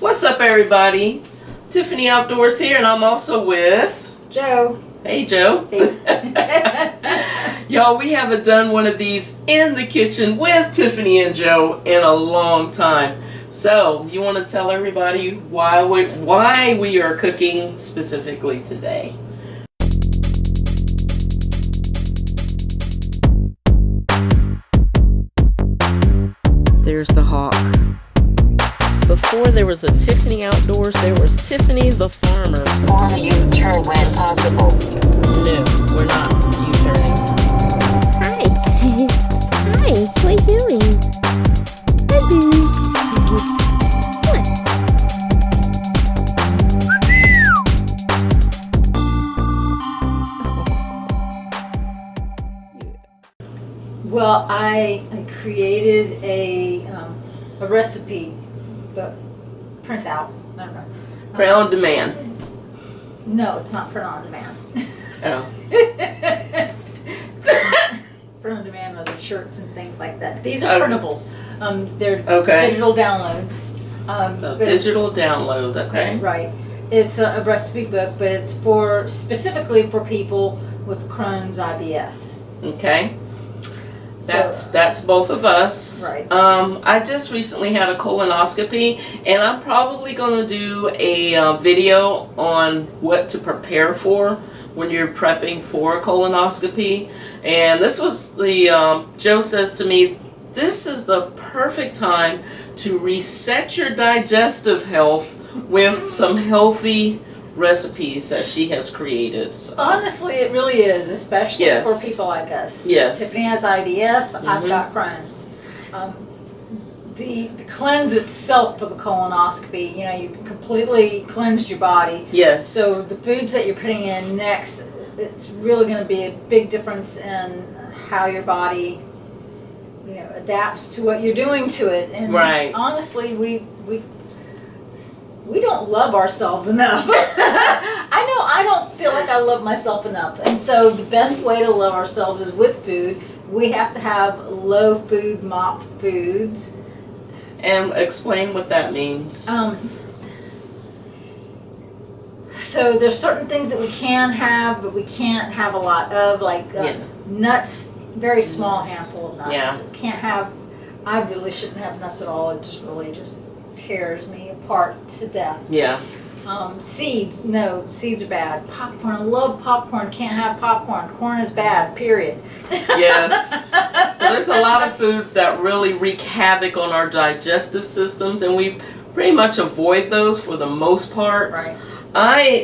What's up, everybody? Tiffany Outdoors here, and I'm also with Joe. Hey, Joe. Hey. Y'all, we haven't done one of these in the kitchen with Tiffany and Joe in a long time. So, you want to tell everybody why we are cooking specifically today? There's the hawk. Before there was a Tiffany Outdoors, there was Tiffany the farmer. On a U-turn when possible. No, we're not U-turning. Hi. Hi, what are you doing? Hi, Boo. Well, I created a recipe, but print out. I don't know. Print on demand. No, it's not print on demand. Oh. Print on demand are the shirts and things like that. These are printables. They're Okay. digital downloads. So digital download, okay. Right. It's a recipe book, but it's specifically for people with Crohn's IBS. Okay. That's both of us. Right. I just recently had a colonoscopy, and I'm probably going to do a video on what to prepare for when you're prepping for a colonoscopy. And this was Joe says to me, this is the perfect time to reset your digestive health with some healthy recipes that she has created. So. Honestly, it really is, especially for people like us. Yes. Tiffany has IBS, I've got Crohn's. The cleanse itself for the colonoscopy, you completely cleansed your body. Yes. So the foods that you're putting in next, it's really going to be a big difference in how your body, adapts to what you're doing to it. And right. honestly, we don't love ourselves enough. I know I don't feel like I love myself enough. And so the best way to love ourselves is with food. We have to have low food MOP foods. And explain what that means. So there's certain things that we can have, but we can't have a lot of, like nuts, very small handful of nuts. Yeah. Can't have, I really shouldn't have nuts at all. It just tears me apart to death. Yeah. Seeds, no, seeds are bad. Popcorn, I love popcorn, can't have popcorn. Corn is bad, period. Yes. Well, there's a lot of foods that really wreak havoc on our digestive systems, and we pretty much avoid those for the most part. Right.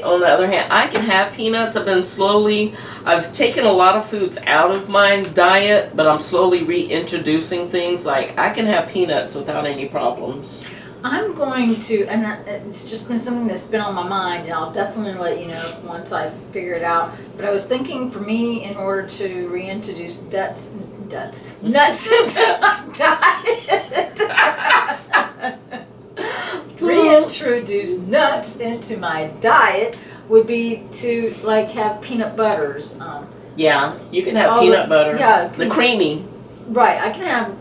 On the other hand, I can have peanuts. I've taken a lot of foods out of my diet, but I'm slowly reintroducing things. Like, I can have peanuts without any problems. I'm going to, and it's just been something that's been on my mind, and I'll definitely let you know once I figure it out. But I was thinking, for me, in order to reintroduce nuts into my diet, reintroduce nuts into my diet would be to have peanut butters. Yeah, you can have peanut butter. Yeah, the creamy. Right, I can have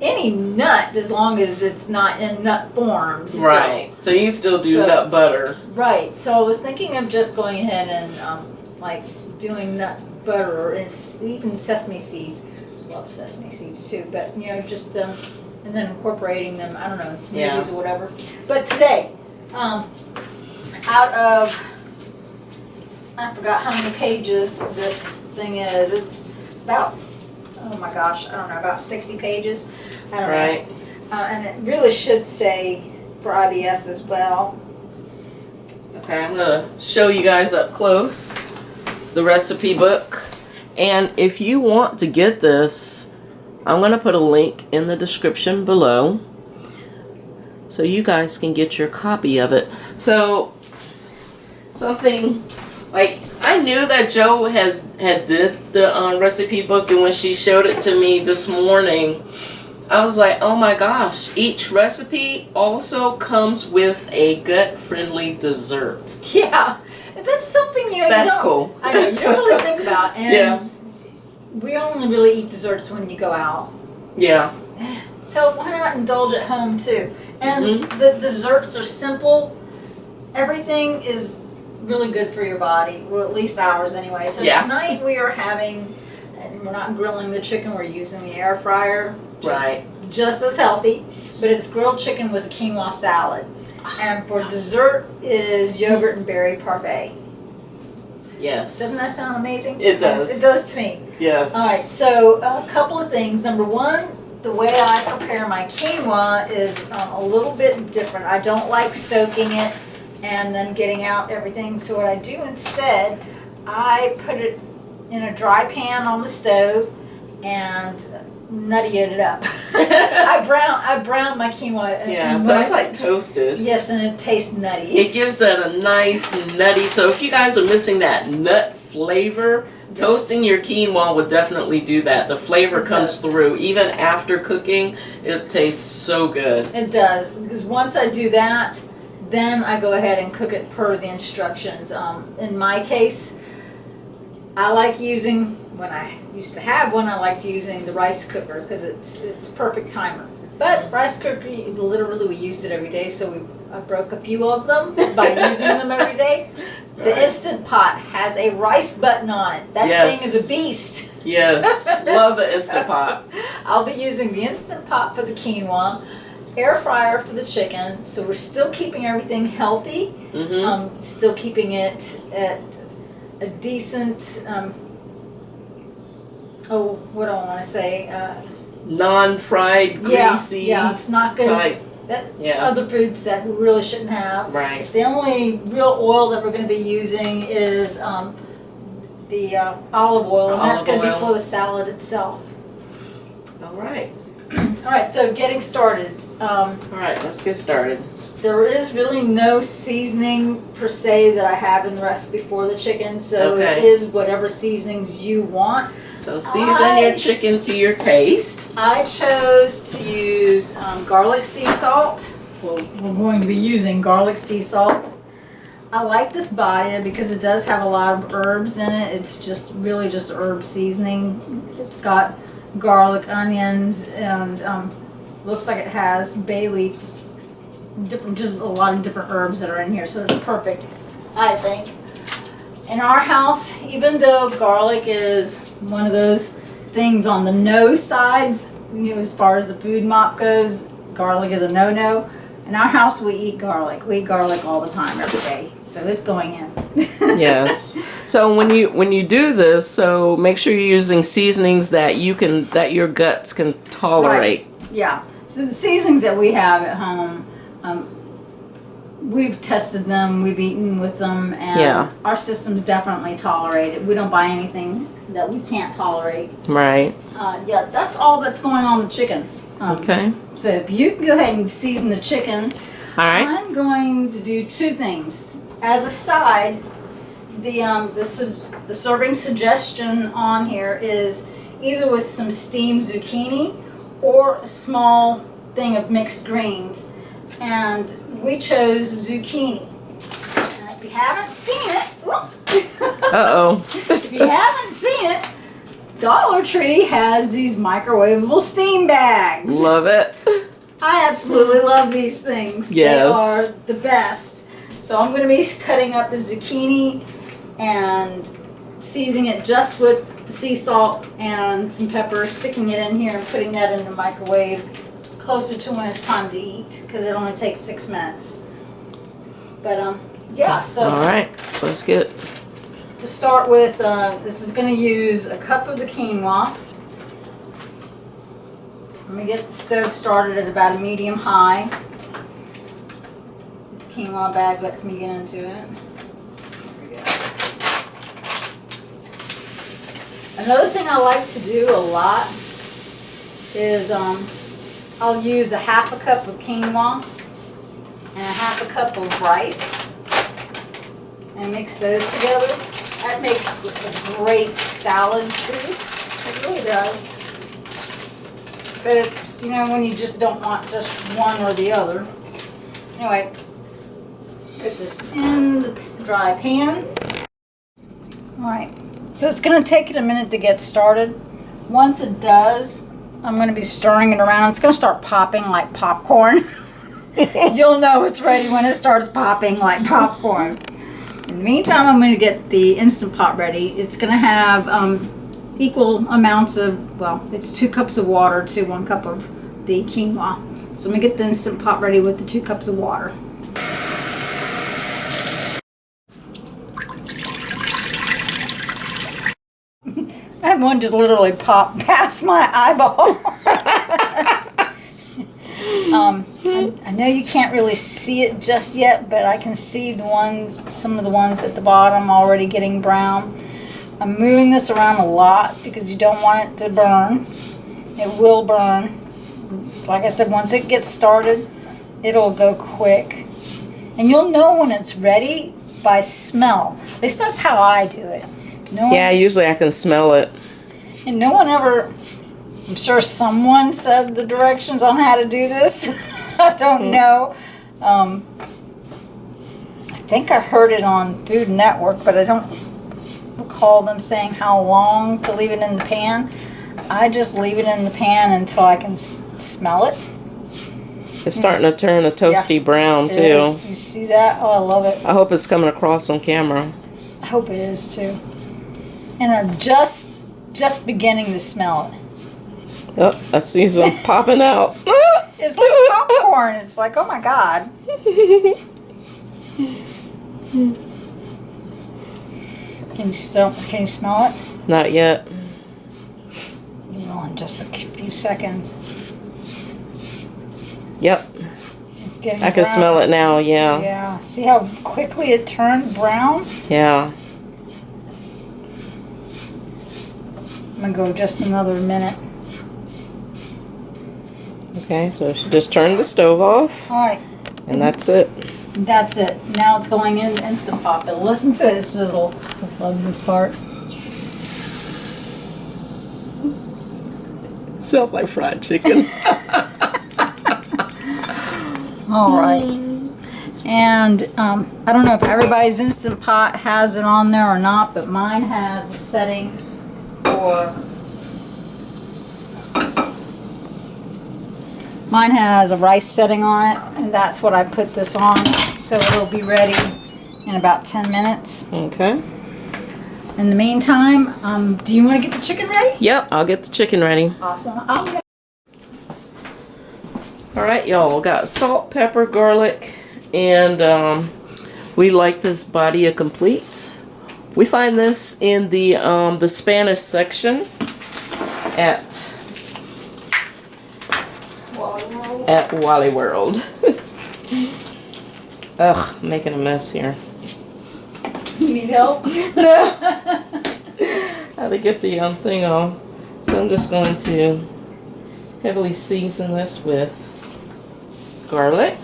any nut as long as it's not in nut form. Still. Right. So you still do nut butter. Right. So I was thinking of just going ahead and doing nut butter and even sesame seeds. Love sesame seeds too, but just and then incorporating them. I don't know, in smoothies or whatever. But today, out of I forgot how many pages this thing is. It's about. Oh my gosh, I don't know, about 60 pages. I don't know. And it really should say for IBS as well. Okay, I'm going to show you guys up close the recipe book. And if you want to get this, I'm going to put a link in the description below so you guys can get your copy of it. So, something like, I knew that Joe had did the recipe book, and when she showed it to me this morning, I was like, oh my gosh, each recipe also comes with a gut-friendly dessert. Yeah, that's something, that's cool. I know, you don't really think about. And we only really eat desserts when you go out. Yeah. So why not indulge at home too? And the desserts are simple. Everything is really good for your body. Well, at least ours anyway. So Yeah. tonight we are having, and we're not grilling the chicken, we're using the air fryer. Right. Just as healthy, but it's grilled chicken with a quinoa salad. And for dessert is yogurt and berry parfait. Yes. Doesn't that sound amazing? It does. It does to me. Yes. All right, so a couple of things. Number one, the way I prepare my quinoa is a little bit different. I don't like soaking it and then getting out everything. So what I do instead, I put it in a dry pan on the stove and nutty it up. I brown my quinoa. Yeah, so it's like toasted. Yes, and it tastes nutty. It gives it a nice nutty. So if you guys are missing that nut flavor, toasting your quinoa would definitely do that. The flavor comes through. Even after cooking, it tastes so good. It does, because once I do that, then I go ahead and cook it per the instructions. In my case, I like using, when I used to have one, I liked using the rice cooker because it's perfect timer. But rice cooker, literally we use it every day, so I broke a few of them by using them every day. The Instant Pot has a rice button on it. That thing is a beast. Yes, love the Instant Pot. I'll be using the Instant Pot for the quinoa, air fryer for the chicken, so we're still keeping everything healthy, still keeping it at a decent, what do I want to say? Non-fried, greasy. Yeah, it's not good. Type. Other foods that we really shouldn't have. Right. The only real oil that we're going to be using is the olive oil, and that's going to be for the salad itself. All right. All right, so getting started. All right, let's get started. There is really no seasoning per se that I have in the recipe for the chicken, so it is whatever seasonings you want. So season your chicken to your taste. I chose to use garlic sea salt. Well, we're going to be using garlic sea salt. I like this body because it does have a lot of herbs in it. It's just really just herb seasoning. It's got garlic, onions, and looks like it has bay leaf. Just a lot of different herbs that are in here, so it's perfect, I think. In our house, even though garlic is one of those things on the no sides, as far as the food mop goes, garlic is a no-no. In our house, we eat garlic. We eat garlic all the time, every day, so it's going in. Yes. So when you do this, so make sure you're using seasonings that your guts can tolerate. Right. Yeah. So the seasonings that we have at home, we've tested them, we've eaten with them, and our systems definitely tolerate it. We don't buy anything that we can't tolerate. Right. Yeah, that's all that's going on the chicken. Okay. So if you can go ahead and season the chicken, all right. I'm going to do two things. As a side, the serving suggestion on here is either with some steamed zucchini or a small thing of mixed greens. And we chose zucchini. And if you haven't seen it, if you haven't seen it, Dollar Tree has these microwavable steam bags. Love it. I absolutely love these things. Yes. They are the best. So I'm going to be cutting up the zucchini and seasoning it just with the sea salt and some pepper, sticking it in here and putting that in the microwave closer to when it's time to eat, because it only takes 6 minutes. But yeah, so all right, let's get to start with. This is going to use a cup of the quinoa. I'm going to get the stove started at about a medium high. The quinoa bag lets me get into it. There we go. Another thing I like to do a lot is I'll use a half a cup of quinoa and a half a cup of rice and mix those together. That makes a great salad too. It really does. But it's, when you just don't want just one or the other. Anyway, put this in the dry pan. Alright, so it's going to take it a minute to get started. Once it does, I'm going to be stirring it around. It's going to start popping like popcorn. You'll know it's ready when it starts popping like popcorn. In the meantime, I'm going to get the Instant Pot ready. It's going to have equal amounts of, well, it's 2 cups of water to 1 cup of the quinoa. So I'm going to get the Instant Pot ready with the 2 cups of water. That one just literally popped past my eyeball. I know you can't really see it just yet, but I can see some of the ones at the bottom already getting brown. I'm moving this around a lot because you don't want it to burn. It will burn. Like I said, once it gets started, it'll go quick. And you'll know when it's ready by smell. At least that's how I do it. Yeah, usually I can smell it. And no one ever, I'm sure someone said the directions on how to do this. I don't know. I think I heard it on Food Network, but I don't recall them saying how long to leave it in the pan. I just leave it in the pan until I can smell it. It's starting to turn a toasty brown, It too. is. You see that? Oh, I love it. I hope it's coming across on camera. I hope it is, too. And I'm just beginning to smell it. Oh, I see some popping out. It's like popcorn. It's like, oh my God. Can you smell it? Not yet. You will in just a few seconds. Yep. It's getting I can brown. smell it now, yeah. Yeah. See how quickly it turned brown? Yeah. I'm going to go just another minute. Okay, so she just turned the stove off, All right. and that's it. That's it. Now it's going in Instant Pot. But listen to it sizzle. I love this part. Smells like fried chicken. All right. And I don't know if everybody's Instant Pot has it on there or not, but mine has a setting for... Mine has a rice setting on it, and that's what I put this on, so it'll be ready in about 10 minutes. Okay. In the meantime, do you want to get the chicken ready? Yep, I'll get the chicken ready. Awesome. Alright, y'all, got salt, pepper, garlic, and we like this Badia Complete. We find this in the Spanish section at Wally World. Ugh, making a mess here. You need help? No. How to get the thing off. So I'm just going to heavily season this with garlic.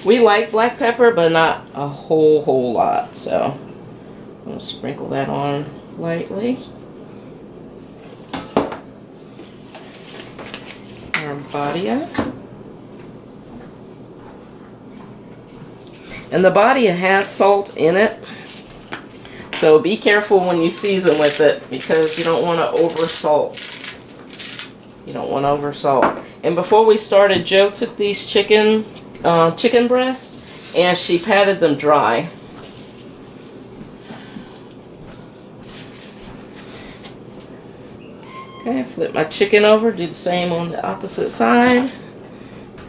We like black pepper, but not a whole lot. So I'm going to sprinkle that on lightly. Our Badia. And the Badia has salt in it. So be careful when you season with it because you don't want to oversalt. You don't want to oversalt. And before we started, Joe took these chicken breasts and she patted them dry. Okay, flip my chicken over, do the same on the opposite side.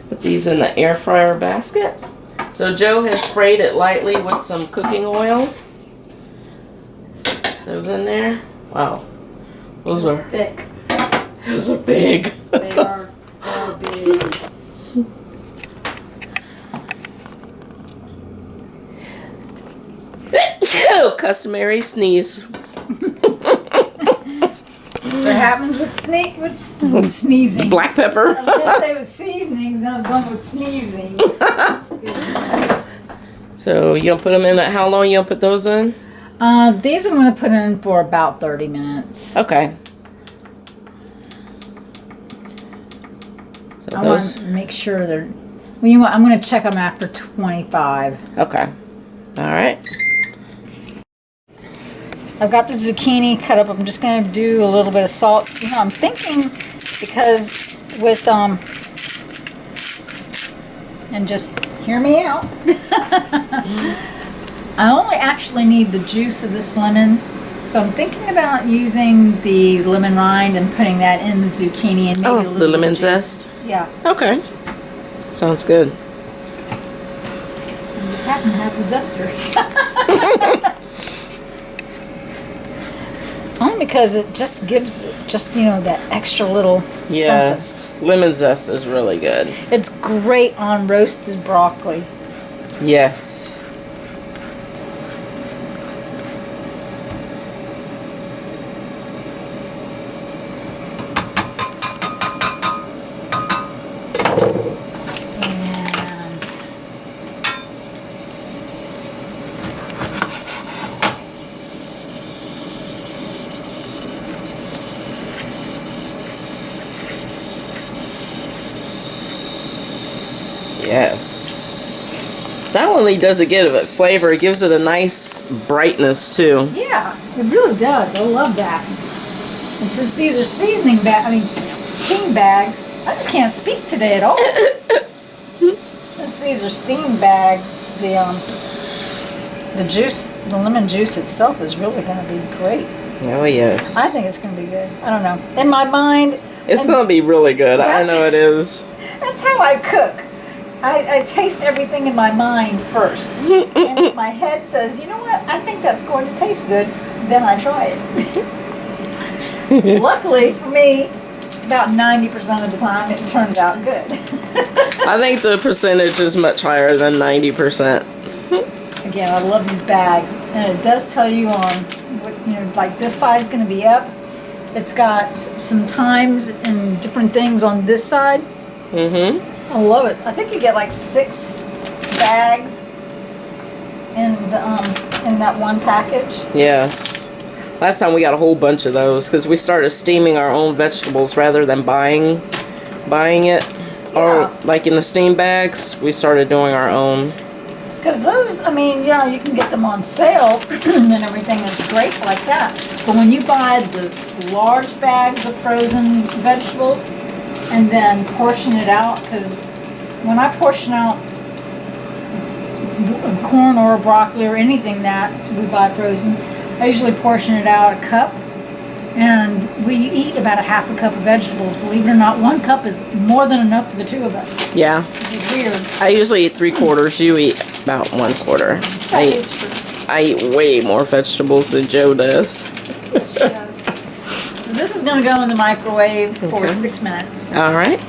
Put these in the air fryer basket. So Joe has sprayed it lightly with some cooking oil. Those in there. Wow. Those are thick. Those are big. They are big. Customary sneeze. That's what happens with sneezing. Black pepper. I was going to say with seasonings, and I was going with sneezing. Goodness. So you gonna put them in? How long you gonna put those in? These I'm going to put in for about 30 minutes. Okay. So I want to make sure they're... Well, you know what? I'm going to check them after 25. Okay. All right. I've got the zucchini cut up. I'm just going to do a little bit of salt. You know, I'm thinking because with and just hear me out. I only actually need the juice of this lemon, so I'm thinking about using the lemon rind and putting that in the zucchini and maybe a little the bit lemon of juice. zest? Yeah. Okay. Sounds good. I just happen to have the zester. Only because it just gives that extra little Yes. Lemon zest is really good. something. It's great on roasted broccoli. Yes. And Yes. Not only does it give it flavor, it gives it a nice brightness too. yeah, it really does. I love that. And since these are steam bags, I just can't speak today at all. Since these are steam bags, the juice, the lemon juice itself is really going to be great. Oh yes. I think it's going to be good. I don't know. In my mind, It's going to be really good. I know it is. that's how I cook. I taste everything in my mind first. And if my head says, you know what, I think that's going to taste good, then I try it. Luckily for me, about 90% of the time it turns out good. I think the percentage is much higher than 90%. Again, I love these bags. And it does tell you on what, like this side's going to be up. It's got some times and different things on this side. Mm-hmm. I love it. I think you get like 6 bags in that one package. Yes. Last time we got a whole bunch of those because we started steaming our own vegetables rather than buying it. Or like in the steam bags, we started doing our own. Because those, you can get them on sale and everything is great like that. But when you buy the large bags of frozen vegetables and then portion it out, because when I portion out corn or broccoli or anything that we buy frozen, I usually portion it out a cup. And we eat about a half a cup of vegetables. Believe it or not, 1 cup is more than enough for the 2 of us. Yeah. Which is weird. I usually eat 3/4. You eat about 1/4. That is true. I eat way more vegetables than Joe does. Yes, she does. So this is going to go in the microwave for Okay. 6 minutes. All right.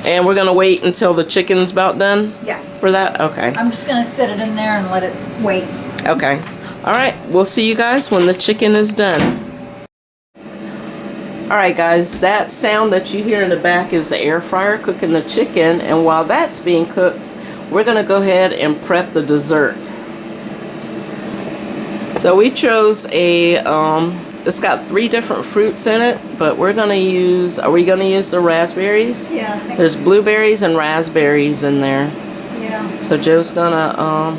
And we're going to wait until the chicken's about done Yeah. for that? Okay. I'm just going to set it in there and let it wait. Okay. All right. We'll see you guys when the chicken is done. All right, guys. That sound that you hear in the back is the air fryer cooking the chicken. And while that's being cooked, we're going to go ahead and prep the dessert. So we chose it's got 3 different fruits in it, but are we going to use the raspberries? Yeah, I think. There's blueberries and raspberries in there. Yeah. So Joe's gonna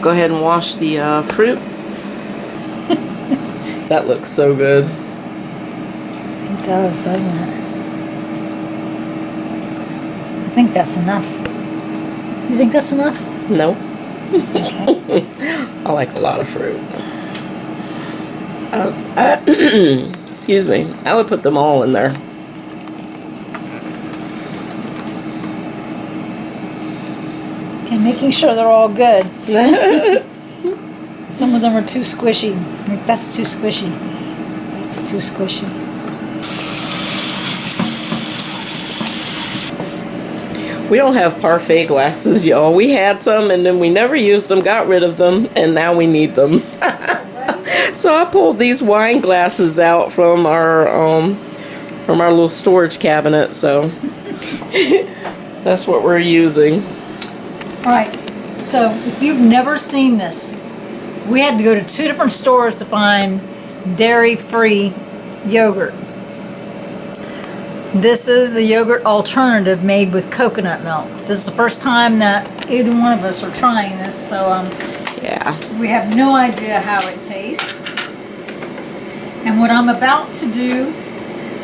go ahead and wash the fruit. That looks so good. It does, doesn't it? I think that's enough. You think that's enough? No. Okay. I like a lot of fruit. Excuse me. I would put them all in there. Okay, making sure they're all good. Some of them are too squishy. Like, that's too squishy. That's too squishy. We don't have parfait glasses, y'all. We had some and then we never used them, got rid of them, and now we need them. So I pulled these wine glasses out from our little storage cabinet, so that's what we're using. Alright, so if you've never seen this, we had to go to 2 different stores to find dairy-free yogurt. This is the yogurt alternative made with coconut milk. This is the first time that either one of us are trying this, so Yeah. we have no idea how it tastes. And what I'm about to do,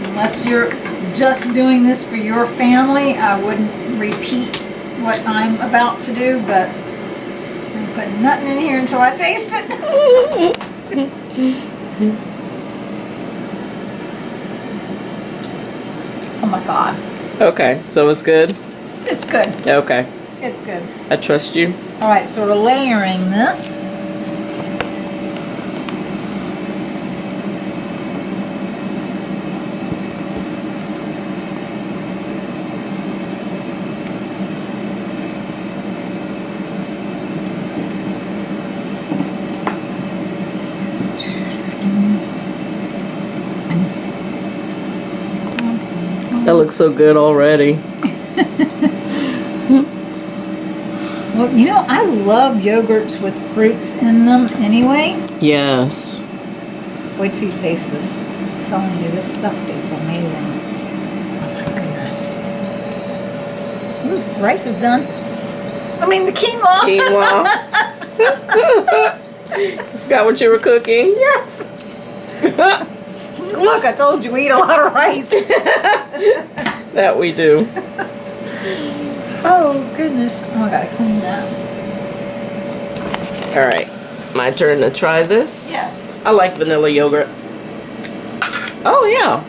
unless you're just doing this for your family, I wouldn't repeat what I'm about to do, but I'm putting nothing in here until I taste it. Oh my God. Okay, so it's good? It's good. Okay, It's good. I trust you. All right, so we're layering this. That looks so good already. Well, you know, I love yogurts with fruits in them anyway. Yes. Wait till you taste this. I'm telling you, this stuff tastes amazing. Oh my goodness. Ooh, the rice is done. I mean, the quinoa. Quinoa. You forgot what you were cooking? Yes. Look, I told you we eat a lot of rice. That we do. Oh, goodness. Oh, I gotta clean that. All right, my turn to try this. Yes. I like vanilla yogurt. Oh yeah.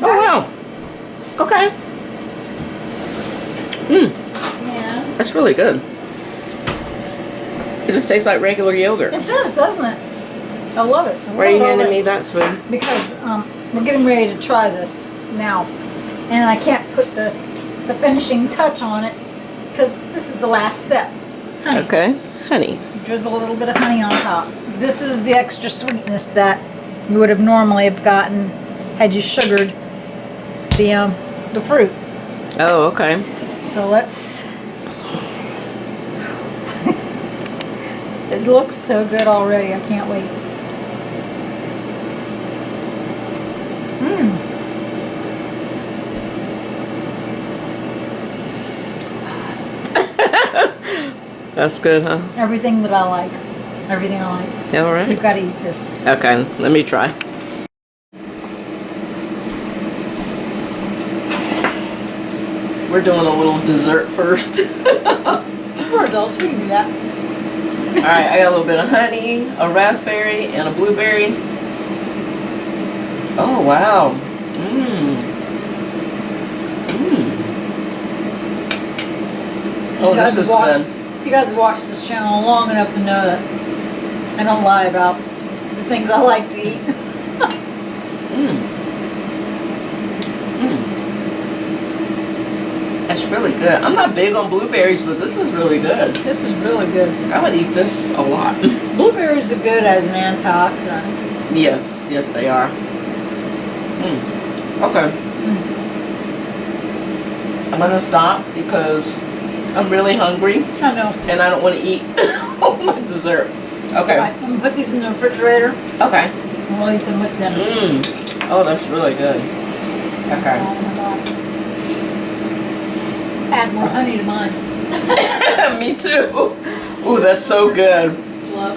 Oh wow. Okay. Yeah. That's really good. It just tastes like regular yogurt. It does, doesn't it? I love it. Why are you handing me that spoon? Because we're getting ready to try this now, and I can't put the finishing touch on it because this is the last step. Honey. Okay, honey. Drizzle a little bit of honey on top. This is the extra sweetness that you would have normally have gotten had you sugared the fruit. Oh, okay. So let's. It looks so good already. I can't wait. That's good, huh? Everything that I like. Everything I like. All right. You've got to eat this. Okay, let me try. We're doing a little dessert first. We're adults. We can do that. All right, I got a little bit of honey, a raspberry, and a blueberry. Oh wow. Oh, this is good. You guys have watched this channel long enough to know that I don't lie about the things I like to eat. That's really good. I'm not big on blueberries, but this is really good. This is really good. I would eat this a lot. Blueberries are good as an antioxidant. Yes, yes they are. Okay. I'm gonna stop because I'm really hungry I know. and I don't want to eat all my dessert. Okay. Right, I'm gonna put these in the refrigerator Okay. and we'll eat them with dinner. Oh, that's really good. Okay. Oh my God. Add more honey to mine. Me too. Ooh, that's so good. Love.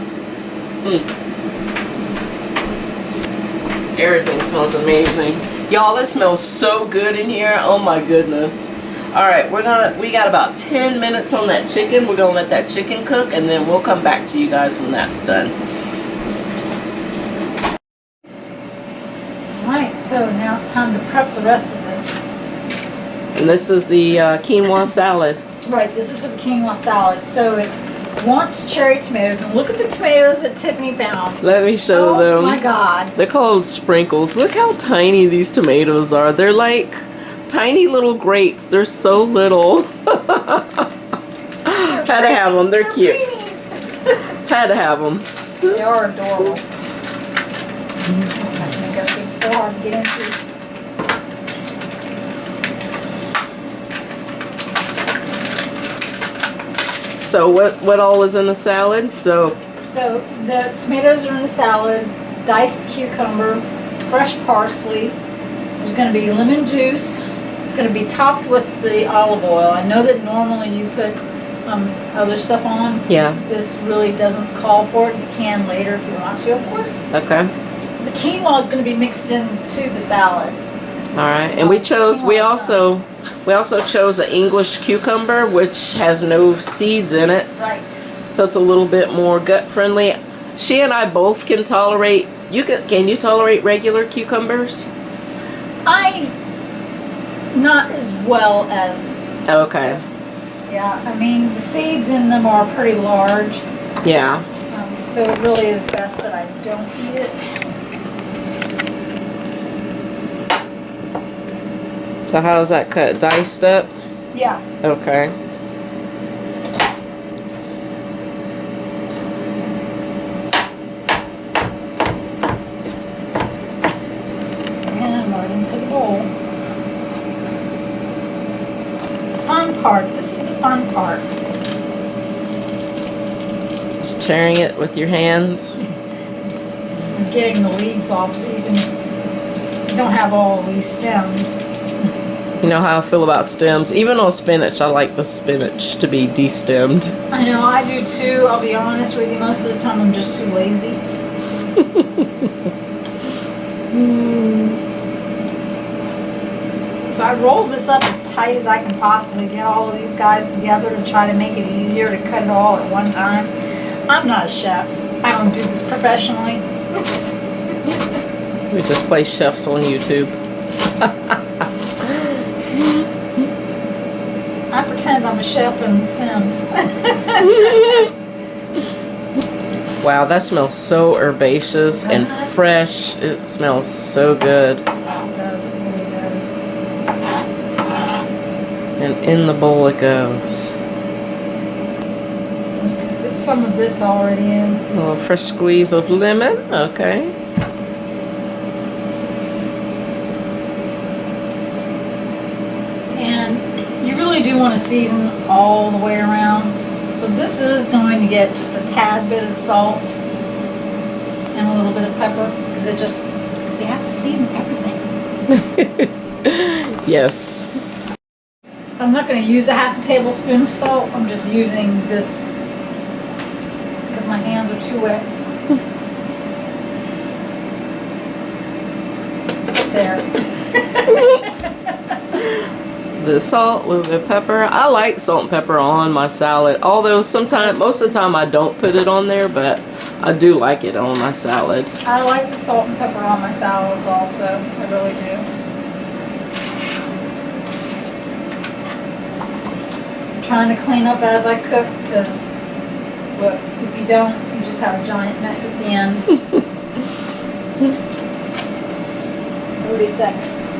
Everything smells amazing. Y'all, it smells so good in here. Oh my goodness. All right, we got about 10 minutes on that chicken. We're gonna let that chicken cook and then we'll come back to you guys when that's done. Alright, so now it's time to prep the rest of this. And this is the quinoa salad. Right, this is for the quinoa salad. So it wants cherry tomatoes, and look at the tomatoes that Tiffany found. Let me show Oh them. my God. They're called sprinkles. Look how tiny these tomatoes are. They're like tiny little grapes. They're so little. Had to have them. They're cute. Greenies. Had to have them. They are adorable. Make everything so hard to get into. So what all is in the salad? So the tomatoes are in the salad, diced cucumber, fresh parsley. There's going to be lemon juice. It's going to be topped with the olive oil. I know that normally you put other stuff on. yeah. This really doesn't call for it. You can later if you want to, of course. Okay. The quinoa is going to be mixed into the salad. All right, and we also chose an English cucumber, which has no seeds in it, Right. so it's a little bit more gut friendly. She and I both can tolerate. Can you tolerate regular cucumbers? Not as well as Okay. this. Yeah, I mean, the seeds in them are pretty large, Yeah. so it really is best that I don't eat it. So how's that cut? Diced up? Yeah. Okay. And right into the bowl. Fun part. This is the fun part. Just tearing it with your hands. And getting the leaves off so you don't have all these stems. You know how I feel about stems. Even on spinach, I like the spinach to be destemmed. I know, I do too. I'll be honest with you. Most of the time I'm just too lazy. So I roll this up as tight as I can possibly get all of these guys together to try to make it easier to cut it all at one time. I'm not a chef. I don't do this professionally. We just play chefs on YouTube. I pretend I'm a chef in Sims. Wow, that smells so herbaceous and Doesn't it? fresh. It smells so good. It does, it really does. And in the bowl it goes. There's some of this already in. A little fresh squeeze of lemon. Okay. And you really do want to season all the way around. So this is going to get just a tad bit of salt and a little bit of pepper because you have to season everything. Yes. I'm not going to use a half a tablespoon of salt. I'm just using this because my hands are too wet. There. The salt, a little bit of pepper. I like salt and pepper on my salad. Although most of the time I don't put it on there, but I do like it on my salad. I like the salt and pepper on my salads also. I really do. I'm trying to clean up as I cook because if you don't, you just have a giant mess at the end. 30 seconds.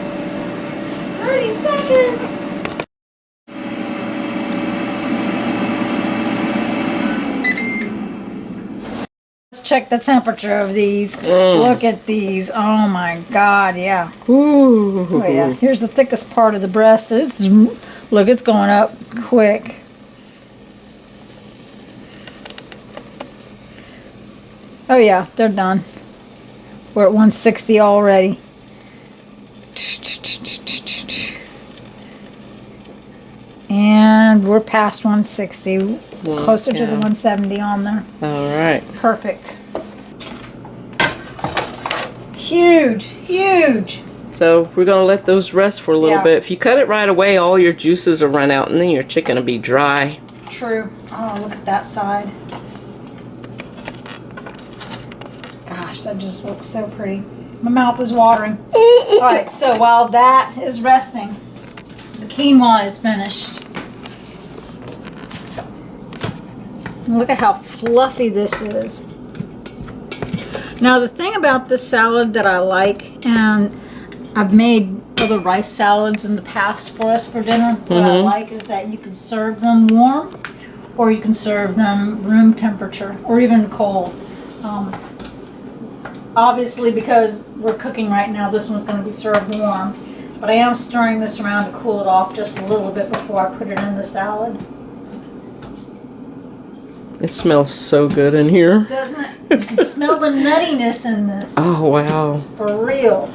30 seconds! Let's check the temperature of these. Look at these. Oh my god, yeah. Ooh. Oh yeah. Here's the thickest part of the breast. Look, it's going up quick. Oh yeah, they're done. We're at 160 already. And we're past 160, closer to the 170 on there. All right. Perfect. Huge, huge. So we're going to let those rest for a little Yeah. bit. If you cut it right away, all your juices will run out and then your chicken will be dry. True. Oh, look at that side. Gosh, that just looks so pretty. My mouth is watering. All right, so while that is resting, the quinoa is finished. And look at how fluffy this is. Now, the thing about this salad that I like, and I've made other rice salads in the past for us for dinner, what I like is that you can serve them warm, or you can serve them room temperature, or even cold. Obviously, because we're cooking right now, this one's going to be served warm. But I am stirring this around to cool it off just a little bit before I put it in the salad. It smells so good in here. Doesn't it? You can smell the nuttiness in this. Oh, wow. For real.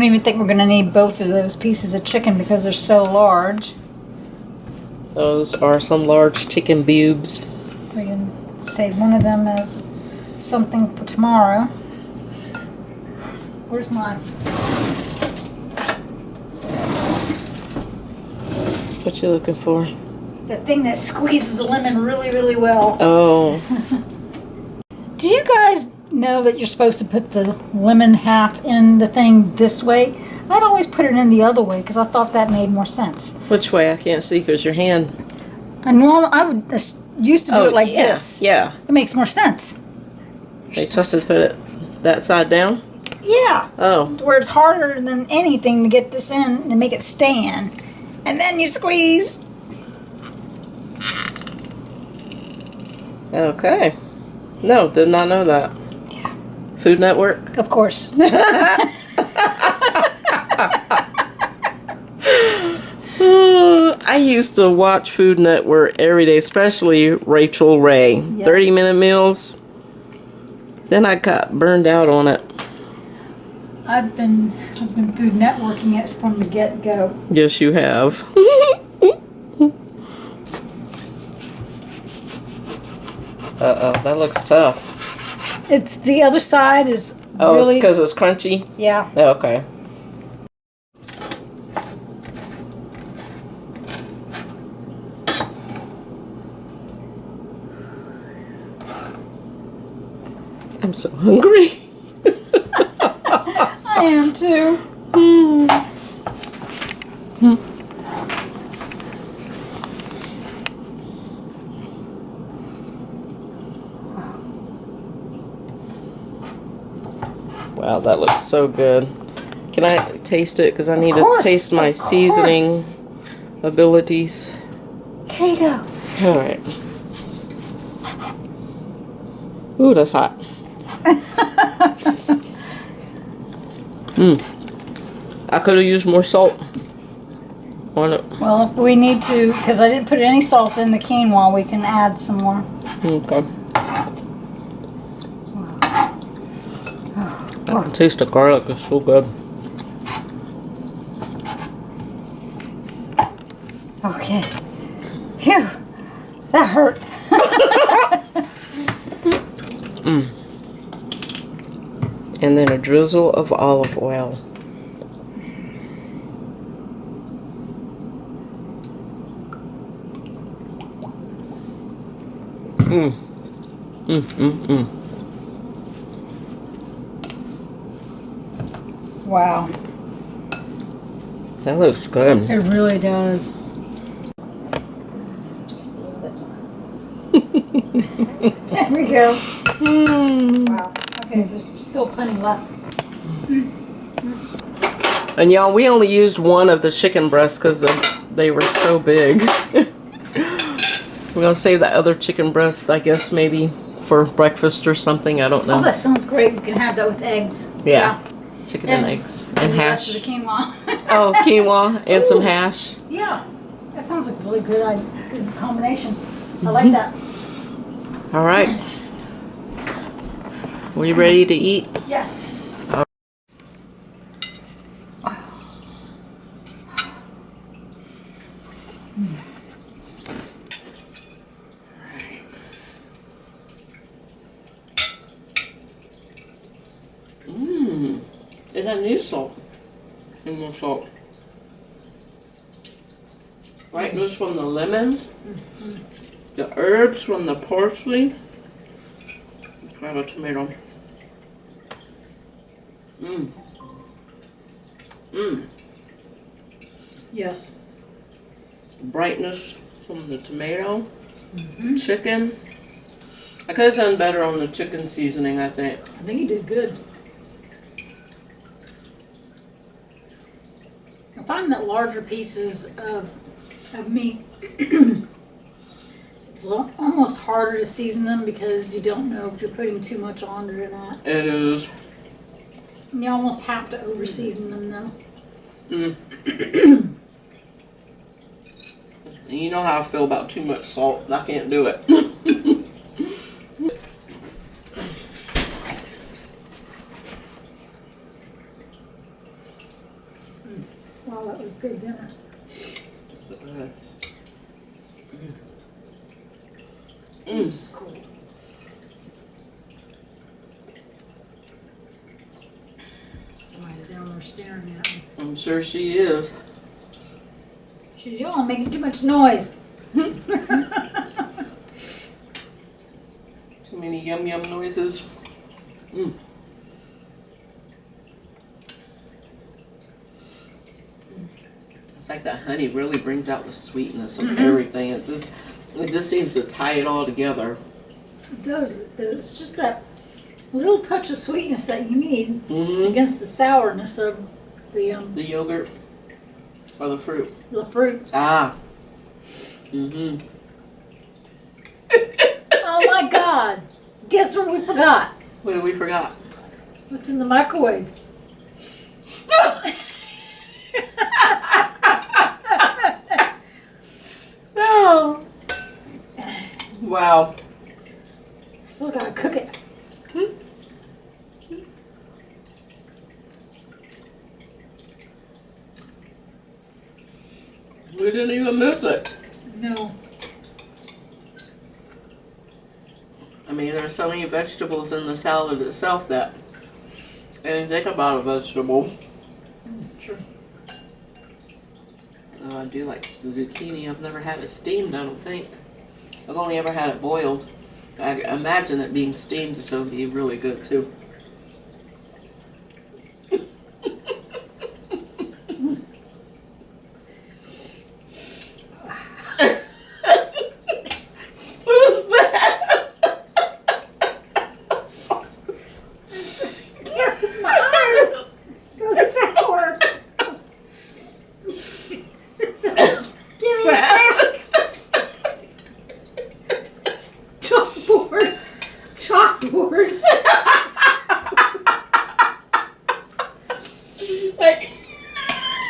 don't even think we're going to need both of those pieces of chicken because they're so large. Those are some large chicken boobs. We can save one of them as something for tomorrow. Where's mine? What you looking for? The thing that squeezes the lemon really, really well. Oh. Do you guys know that you're supposed to put the lemon half in the thing this way? I'd always put it in the other way because I thought that made more sense. Which way? I can't see because your hand. I used to do it like this. Yeah. It makes more sense. Are you supposed to put it that side down? Yeah. Oh. Where it's harder than anything to get this in and make it stand. And then you squeeze. Okay. No, did not know that. Yeah. Food Network? Of course. I used to watch Food Network every day, especially Rachel Ray. Yes. 30-minute meals. Then I got burned out on it. I've been food networking it from the get-go. Yes, you have. Uh-oh, that looks tough. It's the other side is Oh, really... it's because it's crunchy? Yeah. Oh, okay. I'm so hungry. I am too. Wow, that looks so good. Can I taste it? Because I need to course, taste my of course. seasoning abilities. Here you go. All right. Ooh, that's hot. I could have used more salt on it. Well, if we need to, because I didn't put any salt in the quinoa, we can add some more. Okay. I can taste the garlic. It's so good. Okay. Phew. That hurt. And then a drizzle of olive oil. Wow. That looks good. It really does. Just a little bit. There we go. Wow. Okay, there's still plenty left. And y'all, we only used one of the chicken breasts because they were so big. We're going to save that other chicken breast, I guess, maybe for breakfast or something. I don't know. Oh, that sounds great. We can have that with eggs. Yeah. Chicken and eggs. And the hash. rest of the quinoa. Oh, quinoa and some hash. Yeah. That sounds like a really good combination. I like that. All right. We ready to eat? Yes. It doesn't need salt. And more salt. Brightness from the lemon. The herbs from the parsley. Grab a tomato. Yes. Brightness from the tomato. Chicken. I could have done better on the chicken seasoning, I think. I think you did good. I find that larger pieces of meat, it's almost harder to season them because you don't know if you're putting too much on it or not. It is. You almost have to over season them though. You know how I feel about too much salt. I can't do it. that was good dinner. It's the best. This is cool. Somebody's down there staring at me. I'm sure she is. She's yelling, making too much noise. Too many yum yum noises. It's like that honey really brings out the sweetness of everything. It just seems to tie it all together. It does, because it's just that little touch of sweetness that you need Mm-hmm. against the sourness of the yogurt or the fruit. fruit. Ah. Mm-hmm. Oh my God! Guess what we forgot? What did we forgot? What's in the microwave? No. Wow. Still gotta cook it. We didn't even miss it. No. I mean, there's so many vegetables in the salad itself that I didn't think about a vegetable. True. I do like zucchini. I've never had it steamed, I don't think. I've only ever had it boiled. I imagine it being steamed is going to be really good too. What is that? My eyes! It's sour! Give me that! Chalkboard! Chalkboard! Like,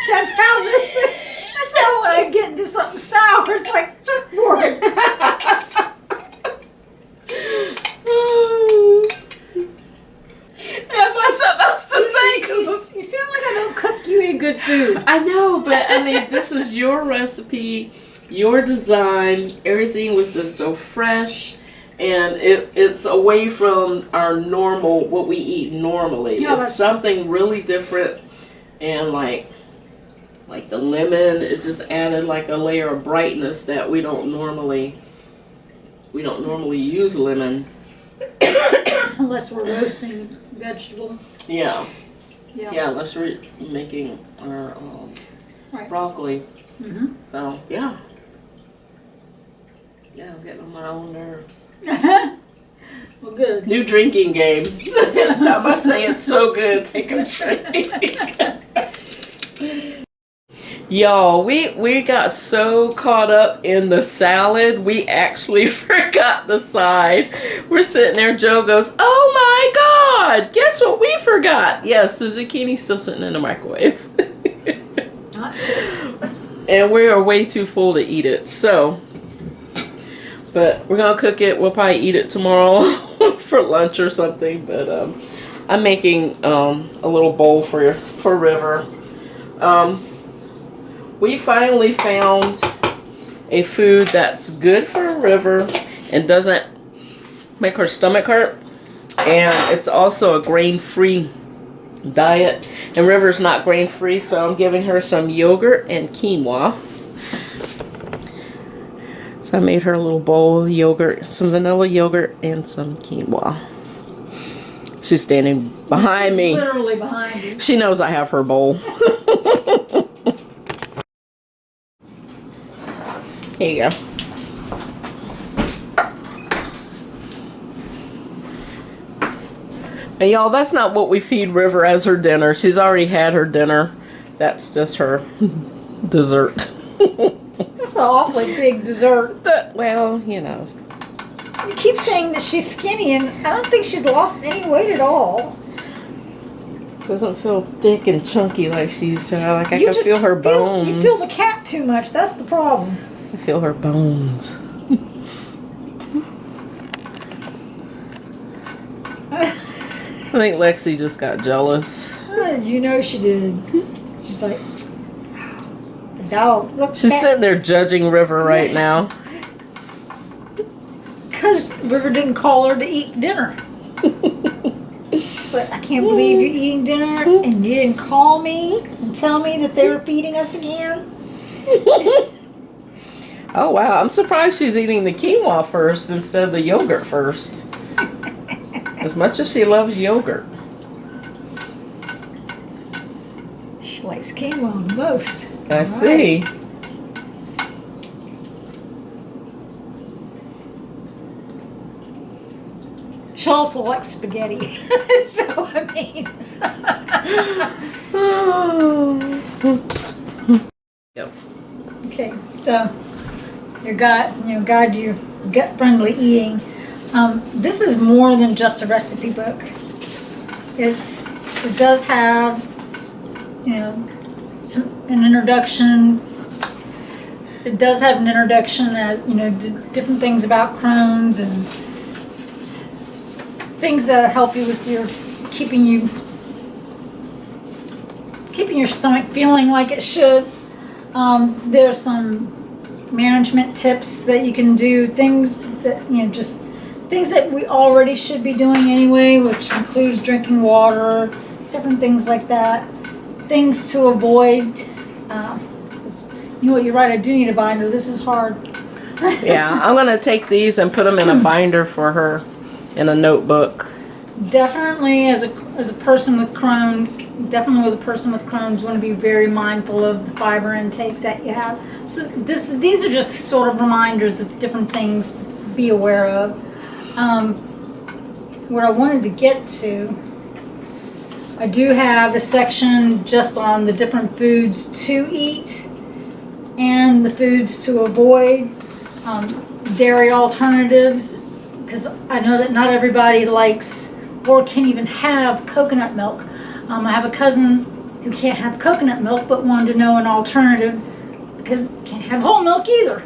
That's how this is. That's how when I get into something sour, it's like chalkboard. I thought something else to say because You sound like I don't cook you any good food. I know, but I mean, this is your recipe, your design. Everything was just so fresh, and it's away from our normal, what we eat normally. Yeah, It's that's something really different, and like the lemon, it just added like a layer of brightness that we don't normally use lemon. Unless we're roasting vegetable. Yeah, Yeah. yeah. Unless we're making our Right. broccoli. Mm-hmm. So yeah. Yeah, I'm getting on my own nerves. Well, good. New drinking game. Time I say it's so good, take a drink. Y'all, we got so caught up in the salad, we actually forgot the side. We're sitting there, Joe goes, "Oh my God, guess what we forgot?" Yes, the zucchini's still sitting in the microwave. Not good. And we are way too full to eat it, so. But we're gonna cook it. We'll probably eat it tomorrow for lunch or something. But I'm making a little bowl for River. We finally found a food that's good for River and doesn't make her stomach hurt, and it's also a grain-free diet. And River's not grain-free, so I'm giving her some yogurt and quinoa. So I made her a little bowl of yogurt, some vanilla yogurt, and some quinoa. She's standing behind me. Literally behind you. She knows I have her bowl. Here you go. And y'all, that's not what we feed River as her dinner. She's already had her dinner. That's just her dessert. That's an awfully big dessert. Well, you know. You keep saying that she's skinny, and I don't think she's lost any weight at all. She doesn't feel thick and chunky like she used to. Like I You can just feel her bones. You feel the cat too much. That's the problem. I feel her bones. I think Lexi just got jealous. You know she did. She's like, dog. Look She's back. sitting there judging River right now. Because River didn't call her to eat dinner. She's like, I can't believe you're eating dinner and you didn't call me and tell me that they were feeding us again. Oh wow, I'm surprised she's eating the quinoa first instead of the yogurt first. As much as she loves yogurt. She likes quinoa the most. I see. She also likes spaghetti. So, I mean. Yep. Okay, so guide you gut-friendly eating. This is more than just a recipe book. It does have, an introduction. It does have an introduction as different things about Crohn's and things that help you with your keeping your stomach feeling like it should. There's some management tips that you can do, things that just things that we already should be doing anyway, which includes drinking water, different things like that. Things to avoid. You know what? You're right. I do need a binder. This is hard. Yeah, I'm gonna take these and put them in a binder for her, in a notebook. Definitely, as a person with Crohn's, you want to be very mindful of the fiber intake that you have. So these are just sort of reminders of different things to be aware of. What I wanted to get to, I do have a section just on the different foods to eat and the foods to avoid, dairy alternatives, because I know that not everybody likes or can even have coconut milk. I have a cousin who can't have coconut milk but wanted to know an alternative because can't have whole milk either.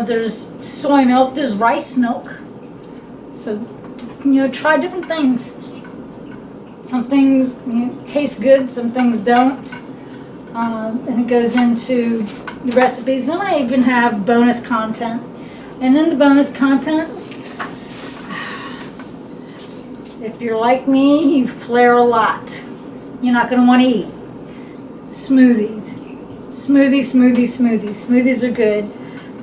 There's soy milk, there's rice milk. So, try different things. Some things taste good, some things don't. And it goes into the recipes. Then I even have bonus content. And in the bonus content, if you're like me, you flare a lot. You're not going to want to eat. Smoothies. Smoothies are good.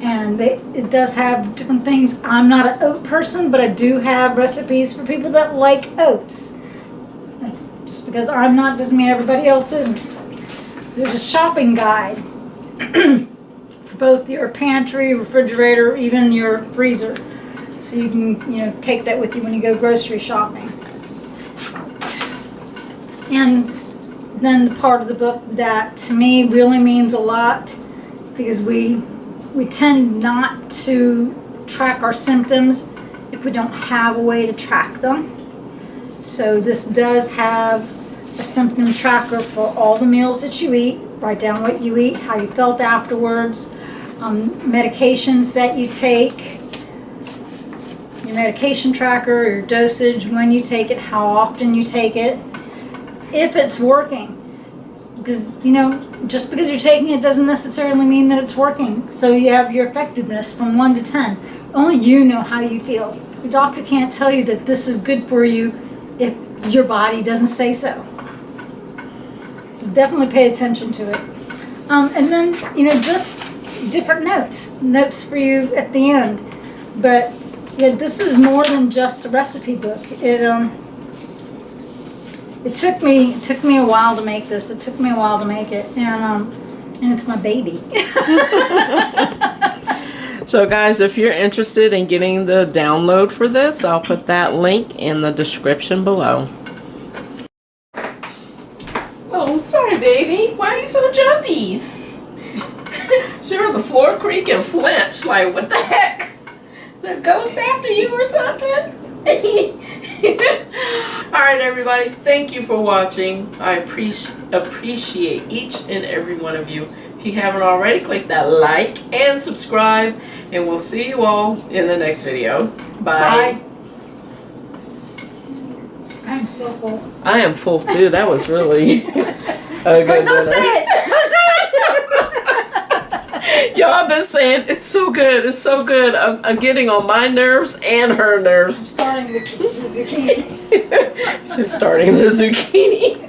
And it does have different things. I'm not an oat person, but I do have recipes for people that like oats. That's just because I'm not doesn't mean everybody else isn't. There's a shopping guide for both your pantry, refrigerator, even your freezer. So you can, take that with you when you go grocery shopping. And then the part of the book that to me really means a lot, because we tend not to track our symptoms if we don't have a way to track them. So this does have a symptom tracker for all the meals that you eat. Write down what you eat, how you felt afterwards, medications that you take, your medication tracker, your dosage, when you take it, how often you take it, if it's working. Because, just because you're taking it doesn't necessarily mean that it's working. So you have your effectiveness from 1 to 10. Only you know how you feel. Your doctor can't tell you that this is good for you if your body doesn't say so. So definitely pay attention to it. And then, just different notes for you at the end. But yeah, this is more than just a recipe book. It took me a while to make this. It took me a while to make it, and it's my baby. So guys, if you're interested in getting the download for this, I'll put that link in the description below. Oh, sorry baby. Why are you so jumpy? Sure, the floor creak and flinch. Like, what the heck? There a ghost after you or something? Alright everybody, thank you for watching. I appreciate each and every one of you. If you haven't already, click that like and subscribe, and we'll see you all in the next video. Bye. I'm so full. I am full too. That was really a good Wait, don't dinner. say it! Don't say it! Y'all, I've been saying it's so good. It's so good. I'm getting on my nerves and her nerves. Starting with the zucchini. She's starting the zucchini.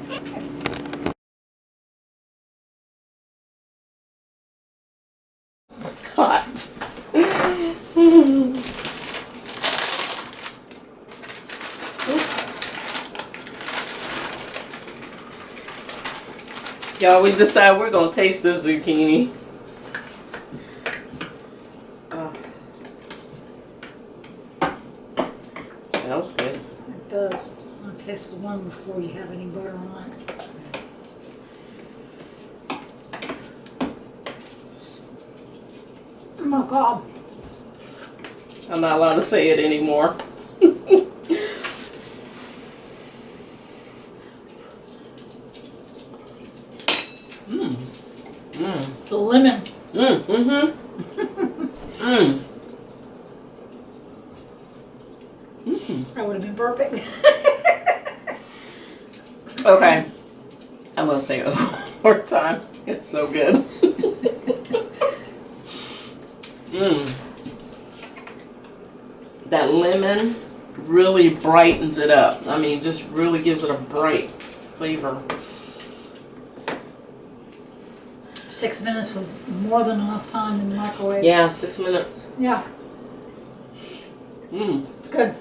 Hot. Y'all, we decided we're gonna taste the zucchini. Smells good. It does. I'll taste the one before you have any butter on it. Oh my God. I'm not allowed to say it anymore. The lemon. That would have been perfect. Okay. I'm gonna say it one more time. It's so good. That lemon really brightens it up. I mean, just really gives it a bright flavor. 6 minutes was more than enough time in the microwave. Yeah, 6 minutes. Yeah, it's good.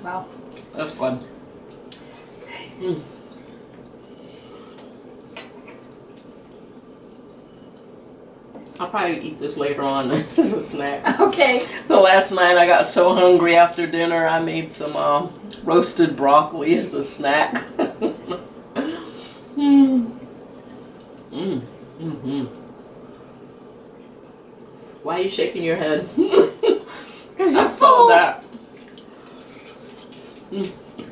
Wow. That's fun. I'll probably eat this later on as a snack. Okay. The last night I got so hungry after dinner I made some roasted broccoli as a snack. Why are you shaking your head? Because I you're saw full. that.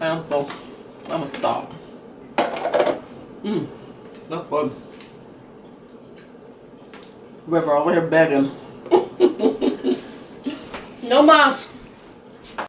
I'm full. I'm gonna stop. That's good. River over here begging. No mas.